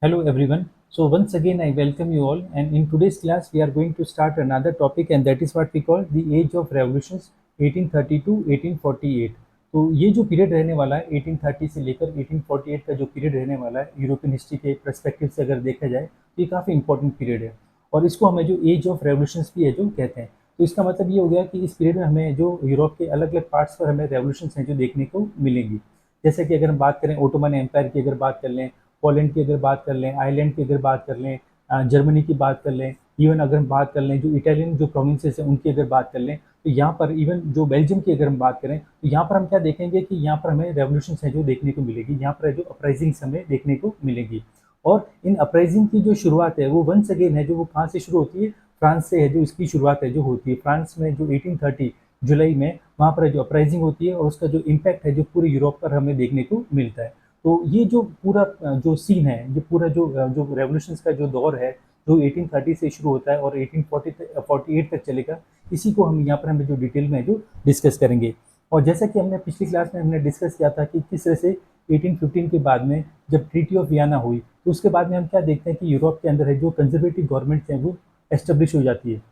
Hello everyone. So once again I welcome you all, and in today's class we are going to start another topic, and that is what we call the age of revolutions 1830 to 1848. तो ये जो period रहने वाला है 1830 से लेकर 1848 का जो पीरियड रहने वाला है यूरोपियन हिस्ट्री के पर्सपेक्टिव से अगर देखा जाए तो ये काफ़ी इंपॉर्टेंट पीरियड है। और इसको हमें जो एज ऑफ रेवोल्यूशंस भी है जो कहते हैं। तो इसका मतलब ये हो गया कि इस पीरियड में हमें जो यूरोप के अलग अलग पार्ट्स पर हमें रेवोल्यूशंस हैं जो देखने को मिलेंगी। जैसे कि अगर हम बात करें ओटोमन एम्पायर की अगर बात कर लें, पोलैंड की अगर बात कर लें, आयरलैंड की अगर बात कर लें, जर्मनी की बात कर लें, इवन अगर हम बात कर लें जो इटालियन जो प्रोविंसेस हैं उनकी अगर बात कर लें, तो यहाँ पर इवन जो बेल्जियम की अगर हम बात करें तो यहाँ पर हम क्या देखेंगे कि यहाँ पर हमें रेवोल्यूशन है जो देखने को मिलेगी, यहाँ पर जो अपराइजिंग्स हमें देखने को मिलेगी। और इन अपराइजिंग की जो शुरुआत है वो वंस अगेन है जो वो कहाँ से शुरू होती है, फ्रांस से है जो इसकी शुरुआत है जो होती है। फ्रांस में जो 1830 जुलाई में वहाँ पर जो अपराइजिंग होती है और उसका जो इम्पैक्ट है जो पूरे यूरोप पर हमें देखने को मिलता है। तो ये जो पूरा जो सीन है, ये पूरा जो रेवोल्यूशंस का जो दौर है जो 1830 से शुरू होता है और 1848 तक चलेगा, इसी को हम यहाँ पर हमें जो डिटेल में जो डिस्कस करेंगे। और जैसा कि हमने पिछली क्लास में हमने डिस्कस किया था कि किस तरह से 1815 के बाद में जब ट्रीटी ऑफ वियना हुई तो उसके बाद में हम क्या देखते हैं कि यूरोप के अंदर है जो कंजर्वेटिव गवर्नमेंट है वो एस्टेब्लिश हो जाती है।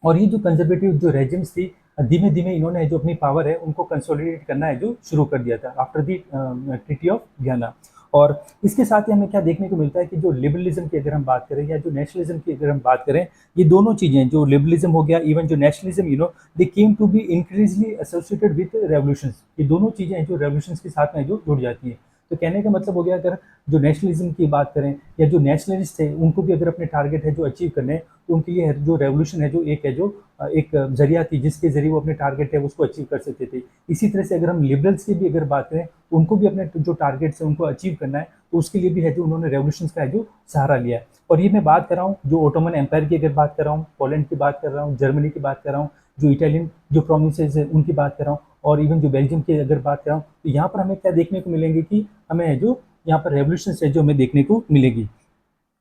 और ये जो कंजर्वेटिव जो रेजिम्स थी धीमे धीमे इन्होंने जो अपनी पावर है उनको कंसोलिडेट करना है जो शुरू कर दिया था after the treaty of Vienna. और इसके साथ ही हमें क्या देखने को मिलता है कि जो लिबरलिज्म की अगर हम बात करें या जो नेशनलिज्म की अगर हम बात करें, ये दोनों चीज़ें जो लिबरलिज्म हो गया इवन जो nationalism they came to be increasingly associated with revolutions. ये दोनों चीज़ें जो रेवोल्यूशंस के साथ में जो जुड़ जाती हैं। तो कहने का मतलब हो गया अगर जो नेशनलिज्म की बात करें या जो नेशनलिस्ट थे उनको भी अगर अपने टारगेट है जो अचीव करने हैं, तो उनके लिए जो रेवोल्यूशन है जो एक जरिया थी जिसके जरिए वो अपने टारगेट है उसको अचीव कर सकते थे। इसी तरह से अगर हम लिबरल्स की भी अगर बात करें तो उनको भी अपने जो टारगेट्स है उनको अचीव करना है, तो उसके लिए भी है जो उन्होंने रेवोल्यूशन का है जो सहारा लिया है। और ये मैं बात कर रहा हूँ जो ओटोमन एम्पायर की अगर बात कर रहा हूँ, पोलैंड की बात कर रहा हूँ, जर्मनी की बात कर रहा हूँ, जो इटालियन जो प्रोविंसेस है उनकी बात कर रहा हूँ, और इवन जो बेल्जियम की अगर बात कर रहा हूँ, तो यहाँ पर हमें क्या देखने को मिलेंगे कि हमें जो यहाँ पर रेवोल्यूशन है जो हमें देखने को मिलेगी।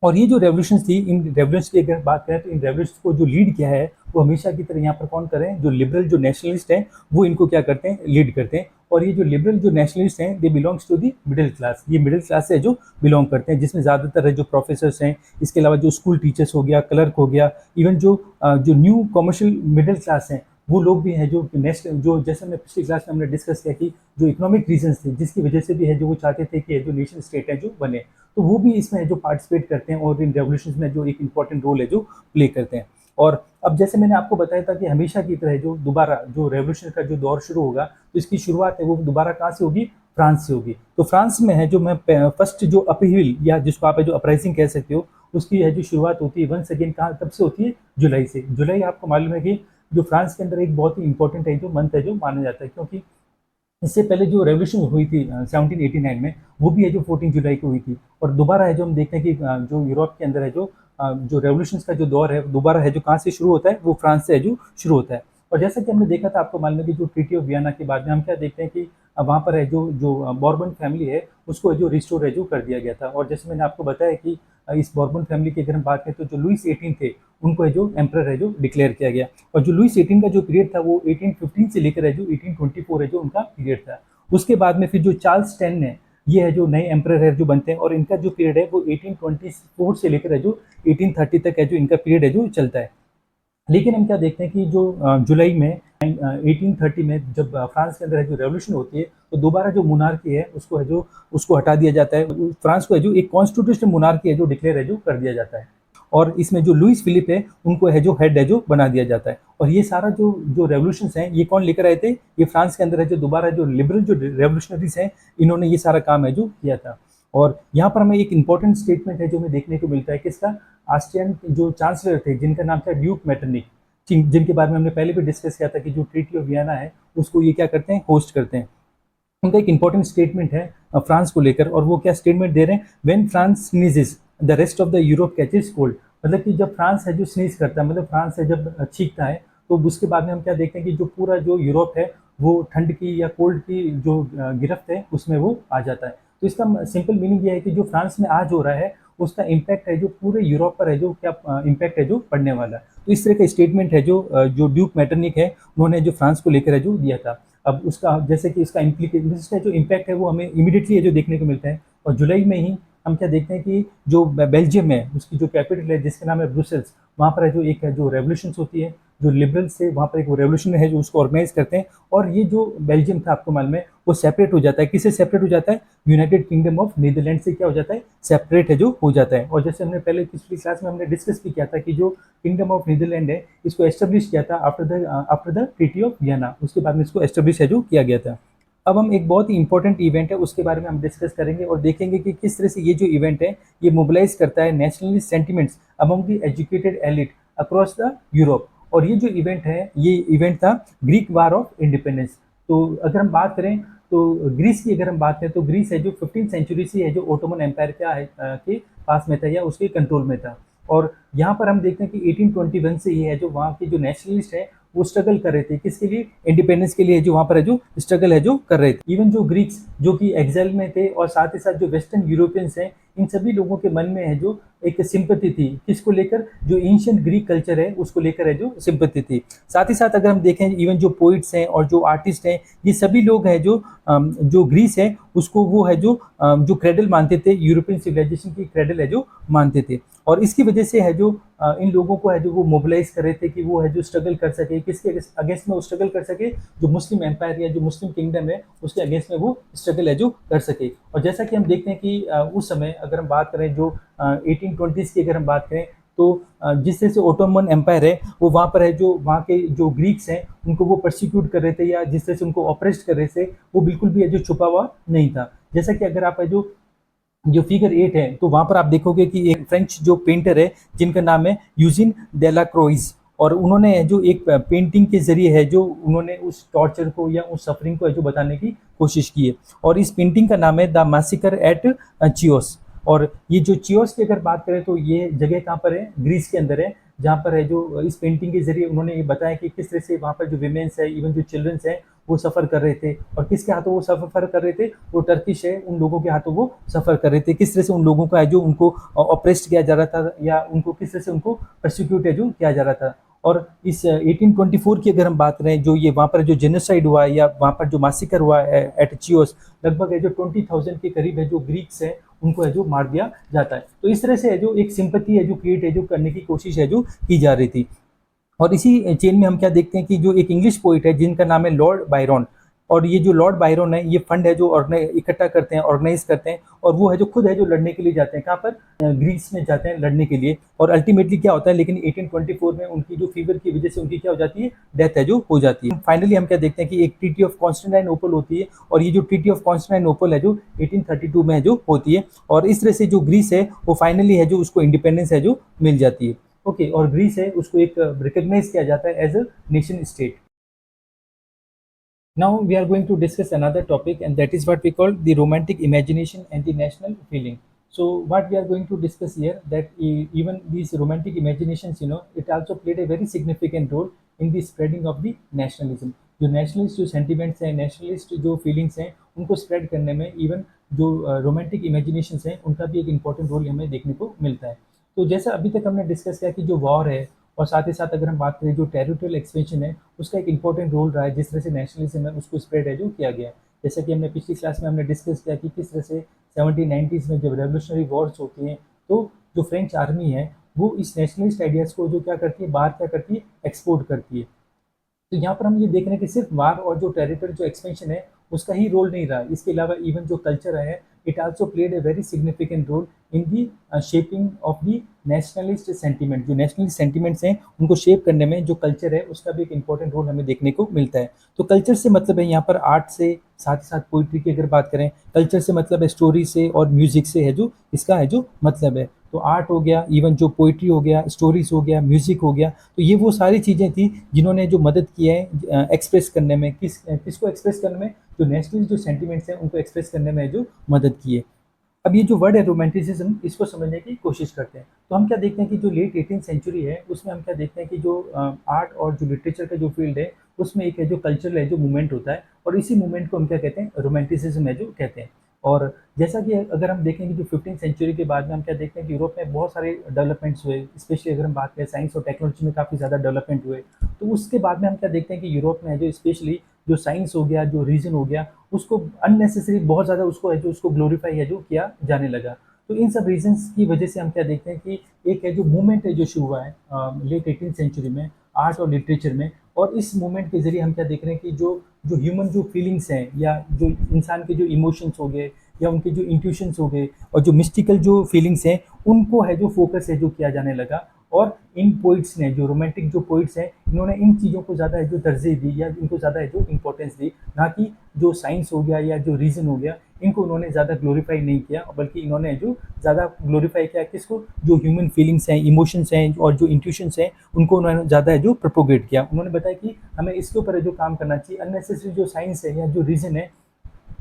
और ये जो रेवोल्यूशन थी, इन रेवोल्यूशन की अगर बात करें तो इन रेवोल्यूशन को जो लीड किया है वो हमेशा की तरह यहाँ पर कौन करें, जो लिबरल जो नेशनलिस्ट हैं वो इनको क्या करते हैं, लीड करते हैं। और ये जो लिबरल जो नेशनलिस्ट हैं they belongs to the middle class, ये मिडिल क्लास से जो बिलोंग करते हैं, जिसमें ज़्यादातर है जो प्रोफेसर्स हैं, इसके अलावा जो स्कूल टीचर्स हो गया, क्लर्क हो गया, इवन जो न्यू कमर्शियल मिडिल क्लास हैं वो लोग भी हैं जो नेक्स्ट जो जैसे हमने पिछली क्लास में हमने डिस्कस किया कि जो इकोनॉमिक रीजंस थे जिसकी वजह से भी है जो वो चाहते थे कि जो नेशन स्टेट है जो बने, तो वो भी इसमें जो पार्टिसिपेट करते हैं और इन रेवोल्यूशन में जो एक इंपॉर्टेंट रोल है जो प्ले करते हैं। और अब जैसे मैंने आपको बताया था कि हमेशा की तरह जो दोबारा जो रेवोल्यूशन का जो दौर शुरू होगा तो इसकी शुरुआत है वो दोबारा कहाँ से होगी, फ्रांस से होगी। तो फ्रांस में है जो मैं फर्स्ट जो अपहील या जिसको आप जो अपराइजिंग कह सकते हो उसकी है जो शुरुआत होती है वंस अगेन कहाँ कब से होती है, जुलाई से। जुलाई आपको मालूम है कि जो फ्रांस के अंदर एक बहुत ही इंपॉर्टेंट है जो मंथ है जो माना जाता है, क्योंकि इससे पहले जो रेवोल्यूशन हुई थी 1789 में वो भी है जो 14 जुलाई को हुई थी। और दोबारा है जो हम देखते हैं कि जो यूरोप के अंदर है जो रेवोल्यूशन का जो दौर है दोबारा है जो कहाँ से शुरू होता है, वो फ्रांस से है जो शुरू होता है। और जैसा कि हमने देखा था आपको मालूम है कि जो ट्रीटी ऑफ वियना के बाद में हम क्या देखते हैं कि वहाँ पर है जो जो बॉर्बन फैमिली है उसको है जो रिस्टोर है जो कर दिया गया था। और जैसे मैंने आपको बताया कि इस बॉर्बन फैमिली की अगर हम बात करें तो जो लुइस 18 थे उनको है जो एम्परर है जो डिक्लेयर किया गया। और जो लुइस 18 का जो पीरियड था वो 1815 से लेकर है जो 1824 है जो उनका पीरियड था। उसके बाद में फिर जो चार्ल्स 10 है ये है जो नए एम्परर है जो बनते हैं, और इनका जो पीरियड है वो 1824 से लेकर है जो 1830 तक है जो इनका पीरियड है जो चलता है। लेकिन हम क्या देखते हैं कि जो जुलाई में 1830 में जब फ्रांस के अंदर है जो रेवोल्यूशन होती है तो दोबारा जो मोनार्की है उसको है जो उसको हटा दिया जाता है। फ्रांस को है जो एक कॉन्स्टिट्यूशनल मोनार्की है जो डिक्लेयर है जो कर दिया जाता है। और इसमें जो लुइस फिलिप है उनको है जो हेड है जो बना दिया जाता है। और ये सारा जो जो रेवोल्यूशन है ये कौन लेकर आए थे, ये फ्रांस के अंदर है जो दोबारा जो लिबरल जो रेवोल्यूशनरीज हैं इन्होंने ये सारा काम है जो किया था। और यहाँ पर हमें एक इंपॉर्टेंट स्टेटमेंट है जो हमें देखने को मिलता है किसका, ऑस्ट्रियन जो चांसलर थे जिनका नाम था ड्यूक मेटरनिक, जिनके बारे में हमने पहले भी डिस्कस किया था कि जो ट्रीटी ऑफ वियना है उसको ये क्या करते हैं, होस्ट करते हैं। उनका एक इंपॉर्टेंट स्टेटमेंट है फ्रांस को लेकर, और वो क्या स्टेटमेंट दे रहे हैं, when France sneezes the rest of the Europe catches cold. मतलब कि जब फ्रांस है जो स्नीज करता है, मतलब फ्रांस है जब छींकता है, तो उसके बाद में हम क्या देखते हैं कि जो पूरा जो यूरोप है वो ठंड की या कोल्ड की जो गिरफ्त है उसमें वो आ जाता है। तो इसका सिंपल मीनिंग ये है कि जो फ्रांस में आज हो रहा है उसका इम्पैक्ट है जो पूरे यूरोप पर है जो क्या इम्पैक्ट है जो पड़ने वाला है। तो इस तरह का स्टेटमेंट है जो ड्यूक मैटरनिक है उन्होंने जो फ्रांस को लेकर है जो दिया था। अब उसका जैसे कि इसका इम्प्लीकेशन, इसका जो इम्पैक्ट है वो हमें इमीडिएटली जो देखने को मिलता है। और जुलाई में ही हम क्या देखते हैं कि जो बेल्जियम है उसकी जो कैपिटल है जिसका नाम है ब्रुसेल्स, वहाँ पर है जो एक है जो रेवोल्यूशन होती है, जो लिबरल्स से वहाँ पर एक रेवोल्यूशन है जो उसको ऑर्गेनाइज करते हैं। और ये जो बेल्जियम था आपको मालूम है वो सेपरेट हो जाता है, किससे सेपरेट हो जाता है, यूनाइटेड किंगडम ऑफ नीदरलैंड से क्या हो जाता है, सेपरेट है जो हो जाता है। और जैसे हमने पहले पिछली क्लास में हमने डिस्कस भी किया था कि जो किंगडम ऑफ नीदरलैंड है इसको एस्टेब्लिश किया था after the treaty of Vienna, उसके बाद में इसको एस्टेब्लिश है जो किया गया था। अब हम एक बहुत ही इंपॉर्टेंट इवेंट है उसके बारे में हम डिस्कस करेंगे और देखेंगे कि किस तरह से ये जो इवेंट है ये मोबिलाइज करता है nationalist sentiments among the educated elite across the Europe. और ये जो इवेंट है ये इवेंट था ग्रीक वार ऑफ इंडिपेंडेंस। तो अगर हम बात करें तो ग्रीस की अगर हम बात करें तो ग्रीस है जो 15th सेंचुरी से है जो ओटोमन एम्पायर के पास में था या उसके कंट्रोल में था। और यहाँ पर हम देखते हैं कि 1821 से ये है जो वहाँ के जो नेशनलिस्ट है वो स्ट्रगल कर रहे थे, किसके लिए, इंडिपेंडेंस के लिए, जो वहाँ पर है जो स्ट्रगल है जो कर रहे थे। इवन जो ग्रीक्स जो कि एग्जाइल में थे और साथ ही साथ जो वेस्टर्न यूरोपियंस हैं इन सभी लोगों के मन में है जो एक सिंपैथी थी, किसको लेकर, जो एंशिएंट ग्रीक कल्चर है उसको लेकर है जो सिंपैथी थी। साथ ही साथ अगर हम देखें इवन जो पोइट्स हैं और जो आर्टिस्ट हैं ये सभी लोग हैं जो ग्रीस है उसको वो है जो क्रेडल मानते थे, यूरोपियन सिविलाइजेशन की क्रेडल है जो मानते थे। और इसकी वजह से है जो इन लोगों को है जो वो मोबिलाइज कर रहे थे कि वो है जो स्ट्रगल कर सके, किसके अगेंस्ट में वो स्ट्रगल कर सके, जो मुस्लिम एम्पायर या जो मुस्लिम किंगडम है उसके अगेंस्ट में वो स्ट्रगल है जो कर सके। और जैसा कि हम देखते हैं कि उस समय अगर हम बात करें जो 1820s की अगर हम बात करें तो जिस तरह से ओटोमन एम्पायर है वो वहाँ पर है जो वहाँ के जो ग्रीक्स हैं उनको वो परसिक्यूट कर रहे थे या जिस तरह से उनको ऑपरेस्ट कर रहे थे वो बिल्कुल भी है जो छुपा हुआ नहीं था। जैसा कि अगर आप है जो जो फिगर 8 है तो वहां पर आप देखोगे कि एक फ्रेंच जो पेंटर है जिनका नाम है यूजिन डेलाक्रोइज, और उन्होंने जो एक पेंटिंग के जरिए है जो उन्होंने उस टॉर्चर को या उस सफरिंग को है जो बताने की कोशिश की है। और इस पेंटिंग का नाम है द मैसेकर एट चियोस। और ये जो चियोस की अगर बात करें तो ये जगह कहाँ पर है, ग्रीस के अंदर है, जहाँ पर है जो इस पेंटिंग के जरिए उन्होंने ये बताया कि किस तरह से वहाँ पर जो विमेन्स है इवन जो चिल्ड्रंस है वो सफ़र कर रहे थे। और किसके हाथों वो सफ़र कर रहे थे, वो टर्किश है उन लोगों के हाथों वो सफ़र कर रहे थे, किस तरह से उन लोगों का है जो उनको ऑपरेस्ट किया जा रहा था या उनको किस तरह से उनको प्रोसिक्यूट है जो किया जा रहा था। और इस 1824 की अगर हम बात करें जो ये वहाँ पर जो जेनोसाइड हुआ या वहाँ पर जो मासिकर हुआ एट चियोस, लगभग है जो 20,000 के करीब है जो ग्रीक्स है उनको है जो मार दिया जाता है। तो इस तरह से है जो एक सिंपैथी है जो क्रिएट है जो करने की कोशिश है जो की जा रही थी। और इसी चेन में हम क्या देखते हैं कि जो एक इंग्लिश पोइट है जिनका नाम है लॉर्ड बायरन, और ये जो लॉर्ड बायरन है ये फंड है जो इकट्ठा करते हैं, ऑर्गेनाइज करते हैं, और वो है जो खुद है जो लड़ने के लिए जाते हैं, कहाँ पर, ग्रीस में जाते हैं लड़ने के लिए। और अल्टीमेटली क्या होता है, लेकिन 1824 में उनकी जो फीवर की वजह से उनकी क्या हो जाती है, डेथ है जो हो जाती है। फाइनली हम क्या देखते हैं कि एक ट्रीटी ऑफ कॉन्स्टेंटाइनोपल होती है, और ये जो ट्रीटी ऑफ कॉन्स्टेंटाइनोपल है जो 1832 में है जो होती है, और इस तरह से जो ग्रीस है वो फाइनली है जो उसको इंडिपेंडेंस है जो मिल जाती है। ओके, और ग्रीस है उसको एक रिकॉग्नाइज किया जाता है as a nation state. Now we are going to discuss another topic, and that is what we call the romantic imagination and the national feeling. So what we are going to discuss here, that even these romantic imaginations, it also played a very significant role in the spreading of the nationalism. जो nationalist जो sentiments हैं, nationalist जो feelings हैं, उनको spread करने में even जो romantic imaginations हैं उनका भी एक important role हमें देखने को मिलता है। तो जैसा अभी तक हमने डिस्कस किया कि जो वॉर है और साथ ही साथ अगर हम बात करें जो टेरिटोरियल एक्सपेंशन है उसका एक इंपॉर्टेंट रोल रहा है, जिस तरह से नेशनलिज्म है उसको स्प्रेड है जो किया गया है। जैसा कि हमने पिछली क्लास में हमने डिस्कस किया कि किस तरह से 1790s में जब रेवोल्यूशनरी वॉर्स होती हैं तो जो फ्रेंच आर्मी है वो इस नेशनलिस्ट आइडियाज़ को जो क्या करती है, बाहर क्या करती है, एक्सपोर्ट करती है। तो यहाँ पर हम ये देख रहे हैं कि सिर्फ वार और जो टेरिटरी जो एक्सपेंशन है उसका ही रोल नहीं रहा, इसके अलावा इवन जो कल्चर है it also played a very significant role in the shaping of the nationalist sentiment. जो नेशनलिस्ट सेंटीमेंट्स हैं उनको शेप करने में जो कल्चर है उसका भी एक इंपॉर्टेंट रोल हमें देखने को मिलता है। तो कल्चर से मतलब है यहाँ पर आर्ट से, साथ ही साथ पोइट्री की अगर बात करें, कल्चर से मतलब है स्टोरी से और म्यूजिक से है जो इसका है जो मतलब है। तो आर्ट हो गया, इवन जो पोइट्री हो गया, स्टोरीज हो गया, म्यूजिक हो गया, तो ये वो सारी चीज़ें थी जिन्होंने जो मदद की है एक्सप्रेस करने में, किसको एक्सप्रेस करने में, जो नेशनल जो सेंटिमेंट्स हैं उनको एक्सप्रेस करने में जो मदद की है। अब ये जो वर्ड है रोमांटिसिज्म, इसको समझने की कोशिश करते हैं। तो हम क्या देखते हैं कि जो लेट 18th सेंचुरी है उसमें हम क्या देखते हैं कि जो आर्ट और जो लिटरेचर का जो फील्ड है उसमें एक है जो कल्चरल है जो मूवमेंट होता है, और इसी मूवमेंट को हम क्या कहते हैं, रोमांटिसिज्म है जो कहते हैं। और जैसा कि अगर हम देखें कि जो 15th सेंचुरी के बाद में हम क्या देखते हैं कि यूरोप में बहुत सारे डेवलपमेंट्स हुए, स्पेशली अगर हम बात करें साइंस और टेक्नोलॉजी में काफ़ी ज़्यादा डेवलपमेंट हुए। तो उसके बाद में हम क्या देखते हैं कि यूरोप में है जो स्पेशली जो साइंस हो गया, जो रीजन हो गया, उसको अननेसेसरी बहुत ज़्यादा उसको है जो उसको ग्लोरीफाई है जो किया जाने लगा। तो इन सब रीजंस की वजह से हम क्या देखते हैं कि एक है जो मूवमेंट है जो शुरू हुआ है लेट 18th सेंचुरी में आर्ट और लिटरेचर में। और इस मूवमेंट के जरिए हम क्या देख रहे हैं कि जो जो ह्यूमन जो फीलिंग्स हैं या जो इंसान के जो इमोशंस हो गए या उनके जो इंट्यूशंस हो गए और जो मिस्टिकल जो फीलिंग्स हैं उनको है जो फोकस है जो किया जाने लगा। और इन पोइट्स ने जो रोमांटिक जो पोइट्स हैं इन्होंने इन चीज़ों को ज़्यादा है जो तरजीह दी या इनको ज़्यादा है जो इंपॉर्टेंस दी, ना कि जो साइंस हो गया या जो रीज़न हो गया इनको उन्होंने ज़्यादा ग्लोरीफाई नहीं किया, बल्कि इन्होंने जो ज़्यादा ग्लोरीफाई किया किसको, जो ह्यूमन फीलिंग्स हैं, इमोशंस हैं और जो इंट्यूशंस हैं उनको उन्होंने ज़्यादा है जो प्रोपोगेट किया। उन्होंने बताया कि हमें इसके ऊपर है जो काम करना चाहिए, अननेसेसरी जो साइंस है या जो रीज़न है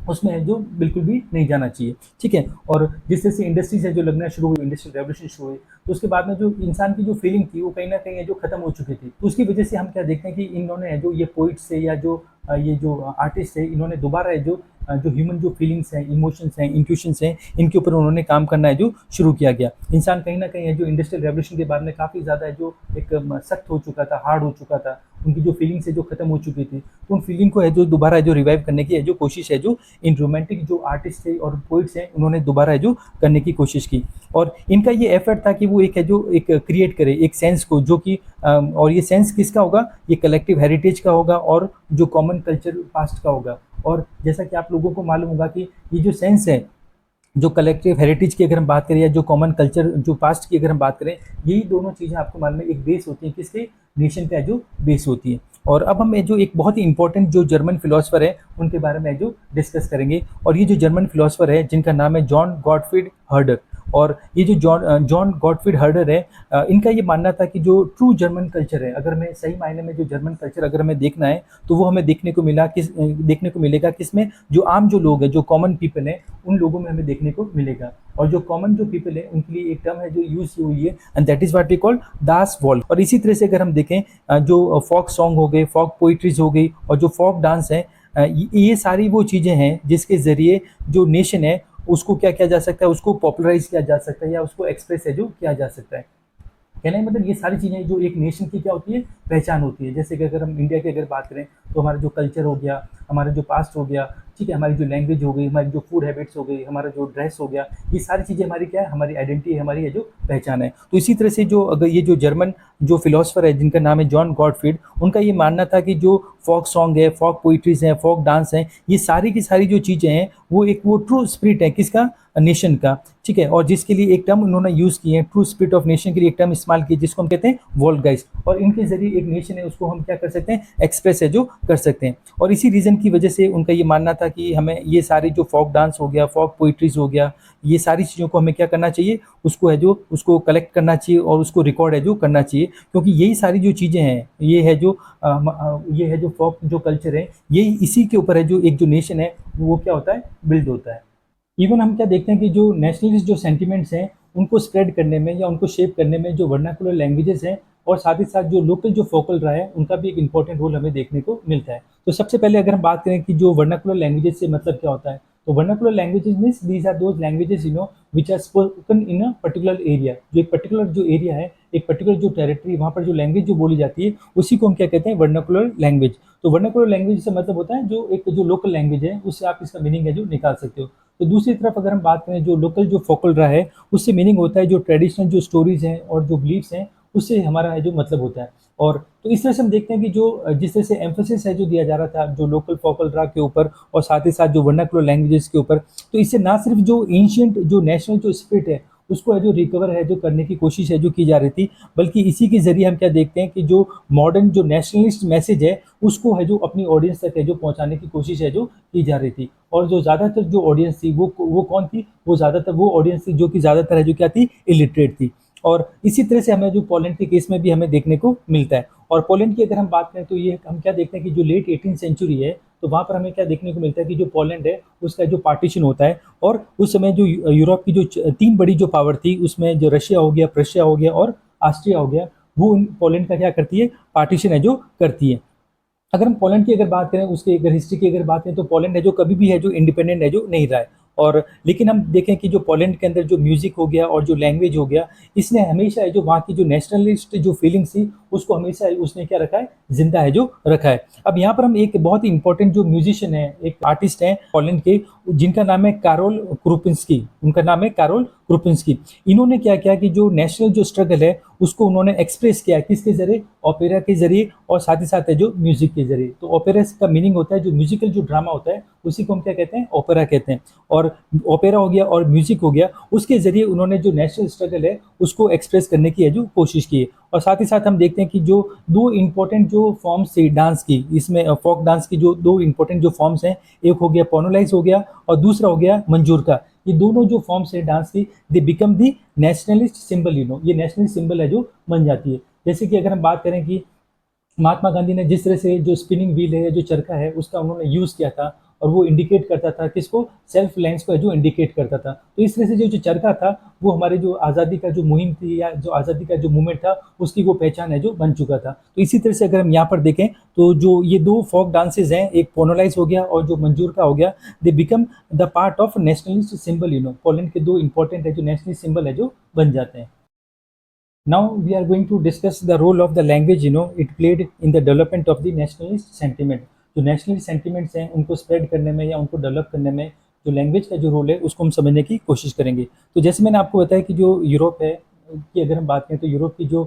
उसमें है जो बिल्कुल भी नहीं जाना चाहिए। ठीक है। और जिस तरह से इंडस्ट्रीज है जो लगना शुरू हुई, इंडस्ट्रियल रेवोल्यूशन शुरू हुई, तो उसके बाद में जो इंसान की जो फीलिंग थी वो कहीं ना कहीं है जो खत्म हो चुकी थी। तो उसकी वजह से हम क्या देखते हैं कि इन्होंने है जो ये पोइट्स से या जो ये जो आर्टिस्ट है इन्होंने दोबारा है जो जो ह्यूमन जो फीलिंग्स हैं, इमोशंस हैं, इंट्यूशंस हैं, इनके ऊपर उन्होंने काम करना है जो शुरू किया गया। इंसान कहीं ना कहीं है जो इंडस्ट्रियल रेवोल्यूशन के बाद में काफ़ी ज़्यादा है जो एक सख्त हो चुका था, हार्ड हो चुका था, उनकी जो फीलिंग्स है जो खत्म हो चुकी थी। तो उन फीलिंग को है जो दोबारा है जो रिवाइव करने की है जो कोशिश है जो इन रोमांटिक जो आर्टिस्ट थे और पोइट्स हैं उन्होंने दोबारा है जो करने की कोशिश की। और इनका ये एफर्ट था कि वो एक है जो एक क्रिएट करे एक सेंस को जो कि और ये सेंस किसका होगा, ये कलेक्टिव हेरिटेज का होगा और जो कॉमन कल्चर पास्ट का होगा। और जैसा कि आप लोगों को मालूम होगा कि ये जो सेंस है, जो कलेक्टिव हेरिटेज की अगर हम बात करें या जो कॉमन कल्चर जो पास्ट की अगर हम बात करें, यही दोनों चीज़ें आपको मालूम है एक बेस होती हैं किसके, नेशन का जो बेस होती है। और अब हम जो एक बहुत ही इंपॉर्टेंट जो जर्मन फिलोसफर है उनके बारे में जो डिस्कस करेंगे। और ये जो जर्मन फिलोसफर है जिनका नाम है जॉन गॉटफ्रीड हर्डर। और ये जो जॉन गॉटफ्रीड हर्डर है, इनका ये मानना था कि जो ट्रू जर्मन कल्चर है, अगर हमें सही मायने में जो जर्मन कल्चर अगर हमें देखना है तो वो हमें देखने को मिलेगा किसमें, जो आम जो लोग हैं, जो कॉमन पीपल है, उन लोगों में हमें देखने को मिलेगा। और जो कॉमन जो पीपल है उनके लिए एक टर्म है जो यूज हुई है and that is what we call दास वॉल। और इसी तरह से अगर हम देखें जो फोक सॉन्ग हो गए, फोक पोइट्रीज हो गई और जो फोक डांस है, ये सारी वो चीज़ें हैं जिसके ज़रिए जो नेशन है उसको क्या किया जा सकता है, उसको पॉपुलराइज किया जा सकता है या उसको एक्सप्रेस है जो किया जा सकता है। कहने का मतलब ये सारी चीज़ें जो एक नेशन की क्या होती है, पहचान होती है। जैसे कि अगर हम इंडिया की अगर बात करें तो हमारा जो कल्चर हो गया, हमारा जो पास्ट हो गया, ठीक है, हमारी जो लैंग्वेज हो गई, हमारी जो फूड हैबिट्स हो गई, हमारा जो ड्रेस हो गया, ये सारी चीज़ें हमारी क्या है, हमारी आइडेंटिटी है, हमारी है जो पहचान है। तो इसी तरह से जो अगर ये जो जर्मन जो फिलोसफर है जिनका नाम है जॉन गॉटफ्रीड, उनका ये मानना था कि जो फोक सॉन्ग है, फोक पोइट्रीज हैं, फोक डांस हैं, ये सारी की सारी जो चीज़ें हैं वो एक वो ट्रू स्पिरिट है किसका, नेशन का। ठीक है। और जिसके लिए एक टर्म उन्होंने यूज़ किए हैं, ट्रू स्पिरिट ऑफ नेशन के लिए एक टर्म इस्तेमाल की जिसको हम कहते हैं वोल्गाइस्ट। और इनके जरिए एक नेशन है उसको हम क्या कर सकते हैं, एक्सप्रेस है जो कर सकते हैं। और इसी रीज़न की वजह से उनका ये मानना था कि हमें ये सारी जो फोक डांस हो गया, फोक पोइट्रीज हो गया, ये सारी चीज़ों को हमें क्या करना चाहिए, उसको है जो उसको कलेक्ट करना चाहिए और उसको रिकॉर्ड है जो करना चाहिए। क्योंकि यही सारी जो चीज़ें हैं, ये है जो फोक जो कल्चर है, यही इसी के ऊपर है जो एक जो नेशन है वो क्या होता है, बिल्ड होता है। इवन हम क्या देखते हैं कि जो नेशनलिस्ट जो सेंटिमेंट्स हैं उनको स्प्रेड करने में या उनको शेप करने में जो वर्नाकुलर लैंग्वेजेस हैं और साथ ही साथ जो लोकल जो फोकल रहा है उनका भी एक इंपॉर्टेंट रोल हमें देखने को मिलता है। तो सबसे पहले अगर हम बात करें कि जो वर्नाकुलर लैंग्वेजेस से मतलब क्या होता है, तो vernacular languages means these are those languages which are spoken in a particular area. जो एक पर्टिकुलर जो एरिया है, एक पर्टिकुलर जो टेरिटरी, वहाँ पर जो लैंग्वेज जो बोली जाती है उसी को हम क्या कहते हैं, वर्नाकुलर लैंग्वेज। तो वर्नाकुलर लैंग्वेज से मतलब होता है जो एक जो लोकल लैंग्वेज है उससे आप इसका मीनिंग है जो निकाल सकते हो। तो दूसरी तरफ अगर हम बात करें जो लोकल जो फोकल रहा है उससे मीनिंग होता है जो ट्रेडिशनल जो स्टोरीज हैं और जो बिलीफ्स हैं उससे हमारा है जो मतलब होता है। और तो इस तरह से हम देखते हैं कि जो जिस तरह से एम्फोसिस है जो दिया जा रहा था जो लोकल फोकल रहा के ऊपर और साथ ही साथ जो वर्नाकुलर लैंग्वेजेस के ऊपर, तो इससे ना सिर्फ जो एंशियंट जो नेशनल जो स्पिरिट है उसको है जो रिकवर है जो करने की कोशिश है जो की जा रही थी, बल्कि इसी के जरिए हम क्या देखते हैं कि जो मॉडर्न जो नेशनलिस्ट मैसेज है उसको है जो अपनी ऑडियंस तक है जो पहुंचाने की कोशिश है जो की जा रही थी। और जो ज़्यादातर जो ऑडियंस थी वो कौन थी, वो ज़्यादातर वो ऑडियंस थी जो कि ज़्यादातर है जो क्या थी, इलिटरेट थी। और इसी तरह से हमें जो पोलैंड के केस में भी हमें देखने को मिलता है। और पोलैंड की अगर हम बात करें तो ये हम क्या देखते हैं कि जो लेट 18th सेंचुरी है तो वहाँ पर हमें क्या देखने को मिलता है कि जो पोलैंड है उसका जो पार्टीशन होता है। और उस समय जो यूरोप की जो तीन बड़ी जो पावर थी उसमें जो रशिया हो गया, प्रशिया हो गया और ऑस्ट्रिया हो गया, वो पोलैंड का क्या करती है, पार्टीशन है जो करती है। अगर हम पोलैंड की अगर बात करें, उसकी अगर हिस्ट्री की अगर बात करें तो पोलैंड है जो कभी भी है जो इंडिपेंडेंट है जो नहीं रहा है। और लेकिन हम देखें कि जो पोलैंड के अंदर जो म्यूज़िक हो गया और जो लैंग्वेज हो गया, इसने हमेशा जो वहाँ की जो नेशनलिस्ट जो फीलिंग्स थी, उसको हमेशा उसने क्या रखा है, ज़िंदा है जो रखा है। अब यहाँ पर हम एक बहुत ही इंपॉर्टेंट जो म्यूजिशियन है, एक आर्टिस्ट हैं पोलैंड के, जिनका नाम है कारोल क्रुपिंस्की। उनका नाम है कारोल क्रुपिंस्की। इन्होंने क्या किया कि जो नेशनल जो स्ट्रगल है उसको उन्होंने एक्सप्रेस किया, किसके जरिए, ओपेरा के जरिए, और साथ ही साथ है जो म्यूजिक के जरिए। तो ओपेरा का मीनिंग होता है जो म्यूजिकल जो ड्रामा होता है, उसी को हम क्या कहते हैं, ओपेरा कहते हैं। और ओपेरा हो गया और म्यूजिक हो गया, उसके जरिए उन्होंने जो नेशनल स्ट्रगल है उसको एक्सप्रेस करने की है जो कोशिश की है। और साथ ही साथ हम देखते हैं कि जो दो इम्पोर्टेंट जो फॉर्म्स थी डांस की, इसमें फोक डांस की जो दो इम्पोर्टेंट जो फॉर्म्स हैं, एक हो गया पोनोलाइज हो गया और दूसरा हो गया मंजूर का। ये दोनों जो फॉर्म्स है डांस की, they become the nationalist symbol, ये नेशनल सिंबल है जो बन जाती है। जैसे कि अगर हम बात करें कि महात्मा गांधी ने जिस तरह से जो स्पिनिंग व्हील है, जो चरखा है, उसका उन्होंने यूज़ किया था, और वो इंडिकेट करता था किसको, सेल्फ रिलायंस को जो इंडिकेट करता था। तो इस तरह से जो चरखा था वो हमारे जो आज़ादी का जो मुहिम थी या जो आज़ादी का जो मूवमेंट था उसकी वो पहचान है जो बन चुका था। तो इसी तरह से अगर हम यहाँ पर देखें तो जो ये दो फोक डांसेज हैं, एक पोनोलाइज हो गया और जो मंजूर का हो गया, they become the part of nationalist symbol. Poland के दो इंपॉर्टेंट है जो नेशनल सिंबल है जो बन जाते हैं। Now we are going to discuss the role of the language, it played in the development of the nationalist sentiment. जो नेशनलिस्ट सेंटिमेंट्स हैं उनको स्प्रेड करने में या उनको डेवलप करने में जो लैंग्वेज का जो रोल है उसको हम समझने की कोशिश करेंगे। तो जैसे मैंने आपको बताया कि जो यूरोप है की अगर हम बात करें तो यूरोप की जो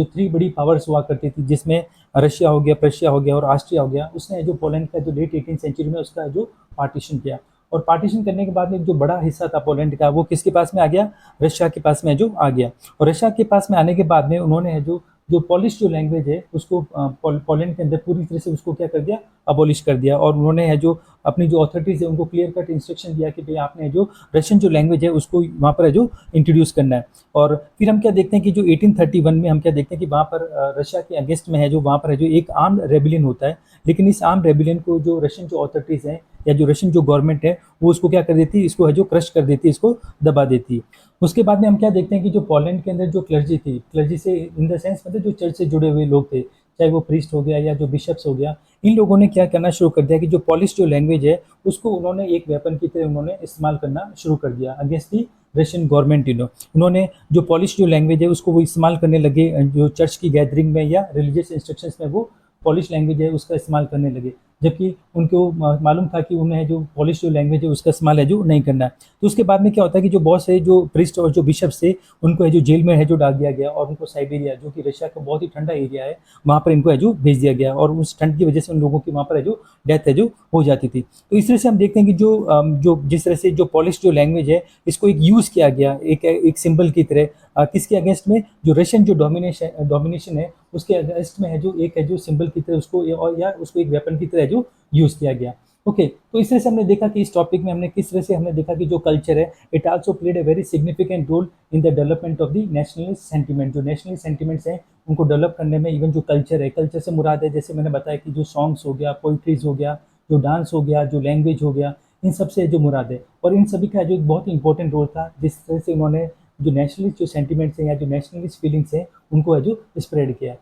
थ्री बड़ी पावर्स हुआ करती थी, जिसमें रशिया हो गया, प्रशिया हो गया और ऑस्ट्रिया हो गया, उसने जो पोलैंड का जो लेट 18th सेंचुरी में उसका जो पार्टीशन किया। और पार्टीशन करने के बाद में जो बड़ा हिस्सा था पोलैंड का, वो किसके पास में आ गया, रशिया के पास में जो आ गया। और रशिया के पास में आने के बाद में उन्होंने जो जो पोलिश जो लैंग्वेज है उसको पोलैंड के अंदर पूरी तरह से उसको क्या कर दिया, अबॉलिश कर दिया। और उन्होंने है जो अपनी जो अथॉरिटीज़ है उनको क्लियर कट इंस्ट्रक्शन दिया कि भाई आपने जो रशियन जो लैंग्वेज है उसको वहाँ पर है जो इंट्रोड्यूस करना है। और फिर हम क्या देखते हैं कि जो 1831 में हम क्या देखते हैं कि वहाँ पर रशिया के अगेंस्ट में है जो वहाँ पर है जो एक आर्म्ड रेबिलियन होता है। लेकिन इस आर्म्ड रेबिलियन को जो रशियन जो अथॉरिटीज़ हैं या जो रशियन जो गवर्नमेंट है वो उसको क्या कर देती है, इसको है जो क्रश कर देती है, इसको दबा देती है। उसके बाद में हम क्या देखते हैं कि जो पोलैंड के अंदर जो क्लर्जी थी, क्लर्जी से इन द सेंस मतलब जो चर्च से जुड़े हुए लोग थे, चाहे वो प्रीस्ट हो गया या जो बिशप्स हो गया, इन लोगों ने क्या करना शुरू कर दिया कि जो पॉलिश जो लैंग्वेज है उसको उन्होंने एक वेपन की तरह उन्होंने इस्तेमाल करना शुरू कर दिया अगेंस्ट दी रशियन गवर्नमेंट। उन्होंने जो पॉलिश जो लैंग्वेज है उसको वो इस्तेमाल करने लगे, जो चर्च की गैदरिंग में या रिलीजियस इंस्ट्रक्शंस में वो पॉलिश लैंग्वेज है उसका इस्तेमाल करने लगे, जबकि उनको मालूम था कि उन्हें जो पॉलिश जो लैंग्वेज है उसका इस्तेमाल है जो नहीं करना है। तो उसके बाद में क्या होता है कि जो बहुत से जो प्रिस्ट और जो बिशप्स थे उनको है जो जेल में है जो डाल दिया गया, और उनको साइबेरिया, जो कि रशिया का बहुत ही ठंडा एरिया है, वहाँ पर इनको है जो भेज दिया गया। और उस ठंड की वजह से उन लोगों की वहाँ पर है जो डेथ है जो हो जाती थी। तो इस तरह से हम देखते हैं कि जो जिस तरह से जो पॉलिश जो लैंग्वेज है इसको एक यूज़ किया गया एक सिंबल की तरह, किसके अगेंस्ट में, जो रशियन जो डोमिनेशन है उसके अगेंस्ट में है जो एक है जो सिंबल की तरह उसको और या उसको एक वेपन की तरह जो यूज़ किया गया। ओके, तो इस तरह से हमने देखा कि इस टॉपिक में हमने किस तरह से हमने देखा कि जो कल्चर है it also played a very significant role in the development of the nationalist sentiment. जो नेशनल सेंटिमेंट्स हैं उनको डेवलप करने में, इवन जो कल्चर है, कल्चर से मुराद है जैसे मैंने बताया कि जो सॉन्ग्स हो गया, पोइट्रीज हो गया, जो डांस हो गया, जो लैंग्वेज हो गया, इन सब से जो मुराद है। और इन सभी का जो एक बहुत ही इंपॉर्टेंट रोल था जिस तरह से उन्होंने जो नेशनलिस्ट जो सेंटिमेंट्स हैं या जो नेशनलिस्ट फीलिंग्स हैं उनको है जो स्प्रेड किया।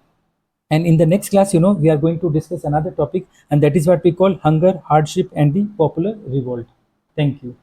And in the next class, we are going to discuss another topic, and that is what we call hunger, hardship, and the popular revolt. Thank you.